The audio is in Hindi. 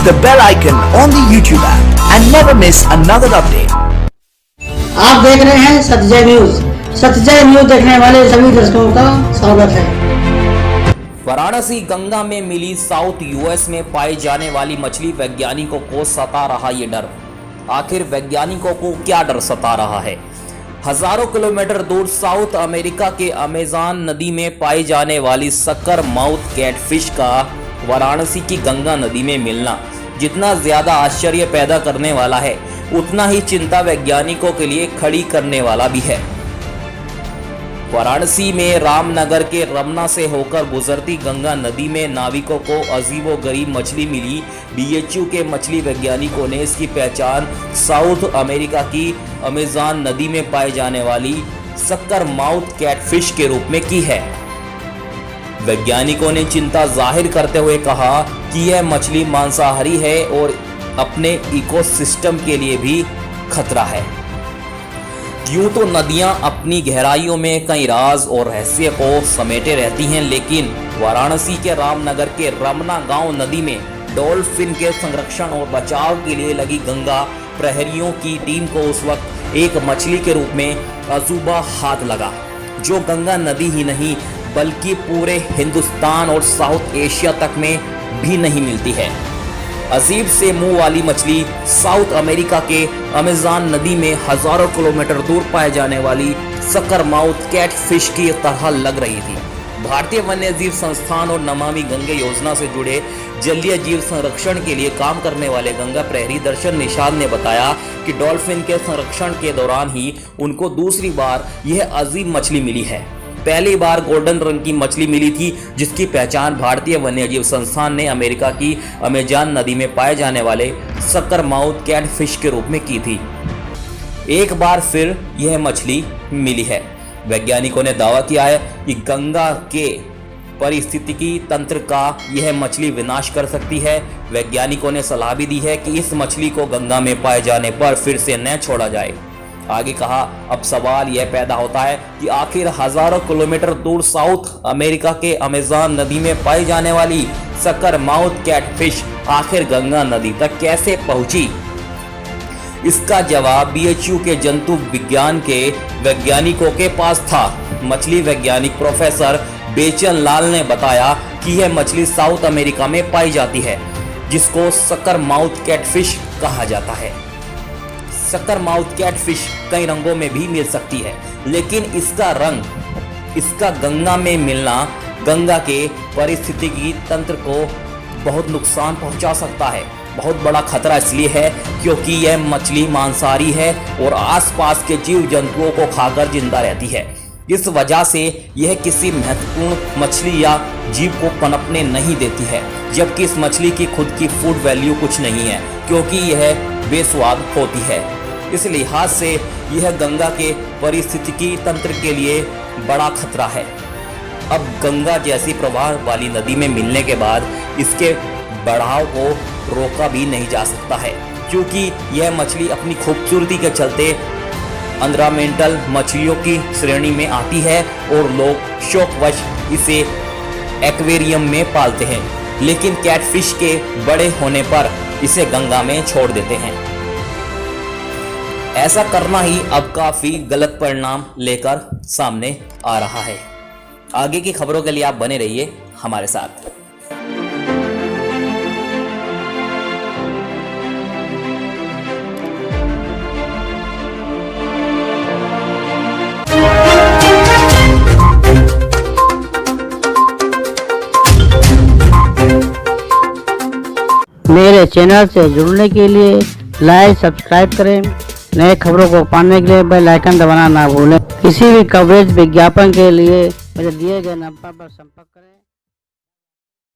the bell icon on the YouTube app and never miss another update. आप देख रहे हैं सत्यजय न्यूज। सत्यजय न्यूज देखने वाले सभी दर्शकों का स्वागत है। वाराणसी गंगा में मिली साउथ यूएस में पाई जाने वाली मछली वैज्ञानिकों को सता रहा ये डर। आखिर वैज्ञानिकों को क्या डर सता रहा है? हजारों किलोमीटर दूर साउथ अमेरिका के अमेज़न नदी में पाई जाने वाली सक्कर माउथ कैटफिश का वाराणसी की गंगा नदी में मिलना जितना ज्यादा आश्चर्य पैदा करने वाला है, उतना ही चिंता वैज्ञानिकों के लिए खड़ी करने वाला भी है। वाराणसी में रामनगर के रमना से होकर गुजरती गंगा नदी में नाविकों को अजीबोगरीब मछली मिली। बीएचयू के मछली वैज्ञानिकों ने इसकी पहचान साउथ अमेरिका की अमेज़न नदी में पाई जाने वाली सक्कर माउथ कैटफिश के रूप में की है। वैज्ञानिकों ने चिंता जाहिर करते हुए कहा कि यह मछली मांसाहारी है और अपने इकोसिस्टम के लिए भी खतरा है। यूं तो नदियां अपनी गहराइयों में कई राज और रहस्य को समेटे रहती हैं, लेकिन वाराणसी के रामनगर के रमना गांव नदी में डॉल्फिन के संरक्षण और बचाव के लिए लगी गंगा प्रहरियों की टीम को उस वक्त एक मछली के रूप में अजूबा हाथ लगा, जो गंगा नदी ही नहीं बल्कि पूरे हिंदुस्तान और साउथ एशिया तक में भी नहीं मिलती है। अजीब से मुंह वाली मछली साउथ अमेरिका के अमेज़न नदी में हजारों किलोमीटर दूर पाए जाने वाली सक्कर माउथ कैटफिश की तरह लग रही थी। भारतीय वन्य जीव संस्थान और नमामि गंगे योजना से जुड़े जलीय जीव संरक्षण के लिए काम करने वाले गंगा प्रहरी दर्शन निषाद ने बताया कि डॉल्फिन के संरक्षण के दौरान ही उनको दूसरी बार यह अजीब मछली मिली है। पहली बार गोल्डन रंग की मछली मिली थी, जिसकी पहचान भारतीय वन्यजीव संस्थान ने अमेरिका की अमेज़न नदी में पाए जाने वाले सक्कर माउथ कैटफिश के रूप में की थी। एक बार फिर यह मछली मिली है। वैज्ञानिकों ने दावा किया है कि गंगा के पारिस्थितिकी तंत्र का यह मछली विनाश कर सकती है। वैज्ञानिकों ने सलाह भी दी है कि इस मछली को गंगा में पाए जाने पर फिर से न छोड़ा जाए। आगे कहा, अब सवाल यह पैदा होता है कि आखिर हजारों किलोमीटर दूर साउथ अमेरिका के अमेज़न नदी में पाई जाने वाली सक्कर माउथ कैटफिश आखिर गंगा नदी तक कैसे पहुंची? इसका जवाब बीएचयू के जंतु विज्ञान के वैज्ञानिकों के पास था। मछली वैज्ञानिक प्रोफेसर बेचन लाल ने बताया कि यह मछली साउथ अमेरिका में पाई जाती है, जिसको सक्कर माउथ कैटफिश कहा जाता है। सक्कर माउथ कैटफिश कई रंगों में भी मिल सकती है, लेकिन इसका गंगा में मिलना गंगा के पारिस्थितिकी तंत्र को बहुत नुकसान पहुंचा सकता है। बहुत बड़ा खतरा इसलिए है क्योंकि यह मछली मांसाहारी है और आसपास के जीव जंतुओं को खाकर जिंदा रहती है। इस वजह से यह किसी महत्वपूर्ण मछली या जीव को पनपने नहीं देती है, जबकि इस मछली की खुद की फूड वैल्यू कुछ नहीं है क्योंकि यह बेस्वाद होती है। इस लिहाज से यह गंगा के पारिस्थितिकी तंत्र के लिए बड़ा खतरा है। अब गंगा जैसी प्रवाह वाली नदी में मिलने के बाद इसके बढ़ाव को रोका भी नहीं जा सकता है, क्योंकि यह मछली अपनी खूबसूरती के चलते ऑर्नामेंटल मछलियों की श्रेणी में आती है और लोग शौकवश इसे एक्वेरियम में पालते हैं, लेकिन कैटफिश के बड़े होने पर इसे गंगा में छोड़ देते हैं। ऐसा करना ही अब काफी गलत परिणाम लेकर सामने आ रहा है। आगे की खबरों के लिए आप बने रहिए हमारे साथ। मेरे चैनल से जुड़ने के लिए लाइक सब्सक्राइब करें। नए खबरों को पाने के लिए बेल आइकन दबाना ना भूलें। किसी भी कवरेज विज्ञापन के लिए मेरे दिए गए नंबर पर संपर्क करें।